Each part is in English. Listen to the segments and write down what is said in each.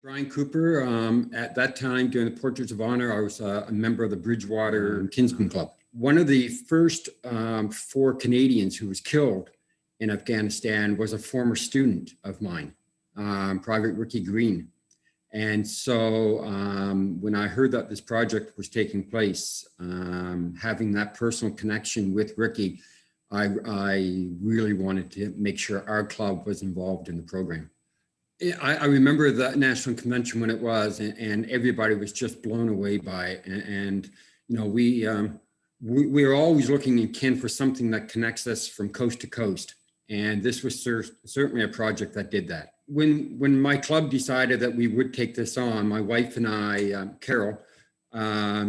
Brian Cooper. At that time, during the Portraits of Honor, I was a member of the Bridgewater Kinsman Club. One of the first 4 Canadians who was killed in Afghanistan was a former student of mine, Private Ricky Green. And so when I heard that this project was taking place, having that personal connection with Ricky, I really wanted to make sure our club was involved in the program. I remember the national convention when it was, and everybody was just blown away by it. And you know, we are always looking in Ken for something that connects us from coast to coast. And this was certainly a project that did that. When my club decided that we would take this on, my wife and I, Carol,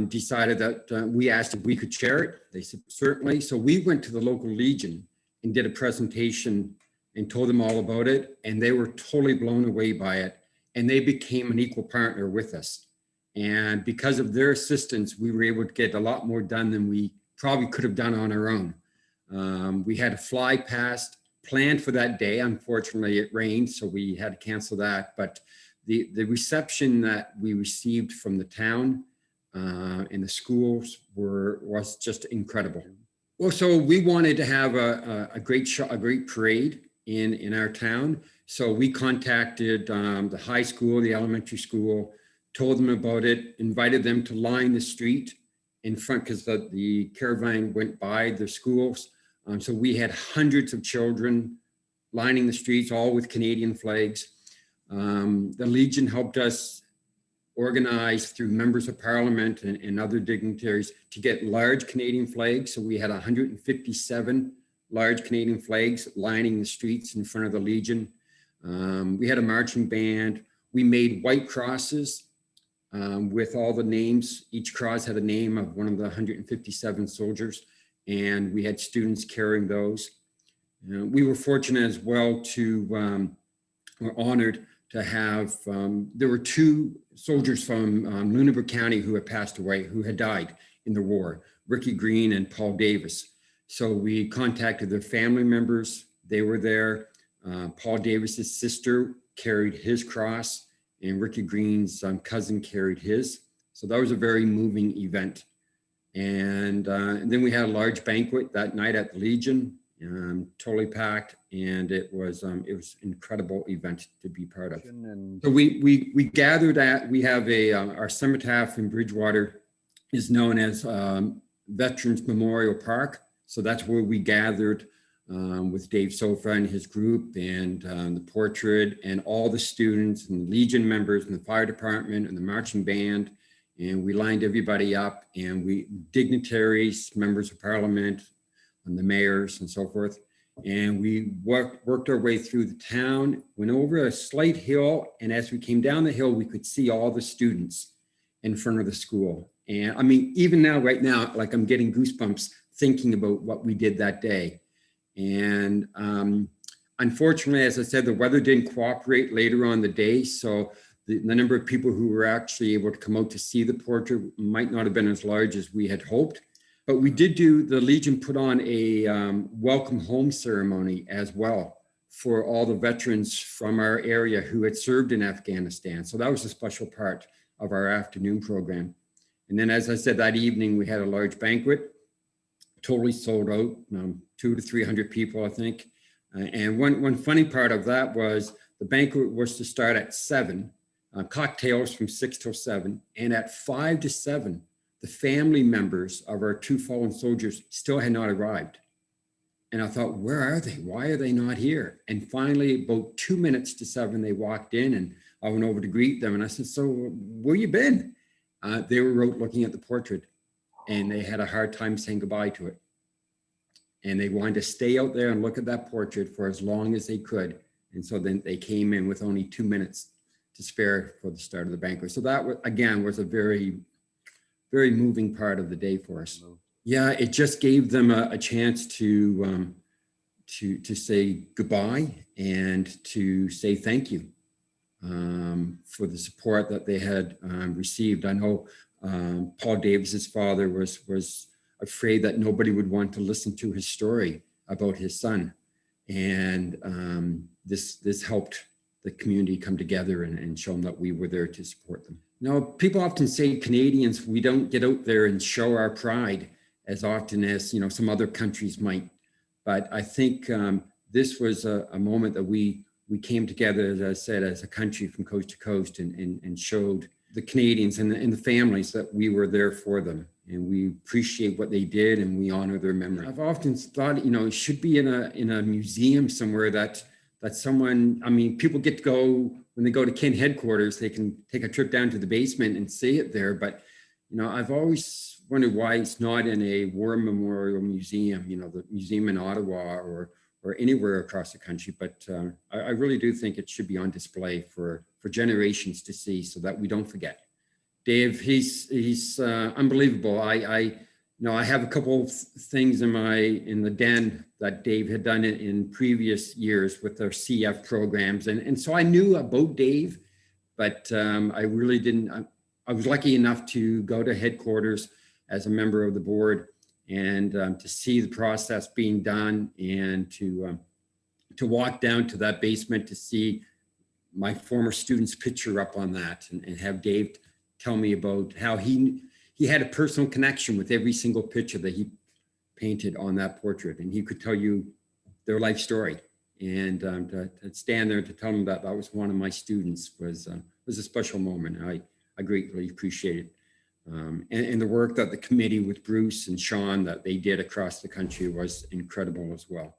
decided that we asked if we could chair it. They said certainly. So we went to the local Legion and did a presentation and told them all about it, and they were totally blown away by it, and they became an equal partner with us. And because of their assistance, we were able to get a lot more done than we probably could have done on our own. We had a fly past planned for that day. Unfortunately, it rained, so we had to cancel that. But the reception that we received from the town and the schools was just incredible. Well, so we wanted to have a great parade in our town. So we contacted the high school, the elementary school, told them about it, invited them to line the street in front because the caravan went by the schools. So we had hundreds of children lining the streets, all with Canadian flags. The Legion helped us organize through members of parliament and other dignitaries to get large Canadian flags. So we had 157 large Canadian flags lining the streets in front of the Legion. We had a marching band. We made white crosses with all the names. Each cross had a name of one of the 157 soldiers, and we had students carrying those. We were fortunate as well to, were honored to have, there were 2 soldiers from Lunenburg County who had passed away, who had died in the war, Ricky Green and Paul Davis. So we contacted their family members. They were there. Paul Davis's sister carried his cross, and Ricky Green's cousin carried his. So that was a very moving event. And then we had a large banquet that night at the Legion, totally packed, and it was an incredible event to be part of. So we gathered at, we have our cenotaph in Bridgewater is known as Veterans Memorial Park. So that's where we gathered with Dave Sofa and his group, and the portrait, and all the students and the Legion members and the fire department and the marching band. And we lined everybody up, and dignitaries, members of parliament, and the mayors and so forth. And we worked our way through the town, went over a slight hill. And as we came down the hill, we could see all the students in front of the school. And I mean, even now, right now, like I'm getting goosebumps thinking about what we did that day. And unfortunately, as I said, the weather didn't cooperate later on the day. So the number of people who were actually able to come out to see the portrait might not have been as large as we had hoped. But we did the Legion put on a welcome home ceremony as well for all the veterans from our area who had served in Afghanistan. So that was a special part of our afternoon program. And then, as I said, that evening, we had a large banquet, totally sold out, 200 to 300 people, I think. And one funny part of that was the banquet was to start at 7, cocktails from 6 till 7. And at 5 to 7, the family members of our 2 fallen soldiers still had not arrived. And I thought, where are they? Why are they not here? And finally, about 2 minutes to 7, they walked in, and I went over to greet them. And I said, so where you been? They were out looking at the portrait, and they had a hard time saying goodbye to it. And they wanted to stay out there and look at that portrait for as long as they could. And so then they came in with only 2 minutes to spare for the start of the banquet. So that, again, was a very, very moving part of the day for us. Yeah, it just gave them a chance to say goodbye and to say thank you for the support that they had received. I know Paul Davis's father was afraid that nobody would want to listen to his story about his son, and this helped the community come together and show them that we were there to support them. Now, people often say Canadians, we don't get out there and show our pride as often as, some other countries might. But I think this was a moment that we came together, as I said, as a country from coast to coast and showed the Canadians and the families that we were there for them. And we appreciate what they did and we honor their memory. I've often thought, it should be in a museum somewhere that someone, people get to go, when they go to Ken headquarters, they can take a trip down to the basement and see it there. But, I've always wondered why it's not in a war memorial museum, the museum in Ottawa or anywhere across the country. But I really do think it should be on display for generations to see so that we don't forget. Dave, he's unbelievable. I have a couple of things in the den that Dave had done in previous years with their CF programs. And so I knew about Dave, but I really didn't. I was lucky enough to go to headquarters as a member of the board and to see the process being done and to walk down to that basement to see my former student's picture up on that and have Dave tell me about how he had a personal connection with every single picture that he painted on that portrait, and he could tell you their life story. And to stand there and to tell him that was one of my students was a special moment. I greatly appreciate it. And the work that the committee with Bruce and Sean that they did across the country was incredible as well.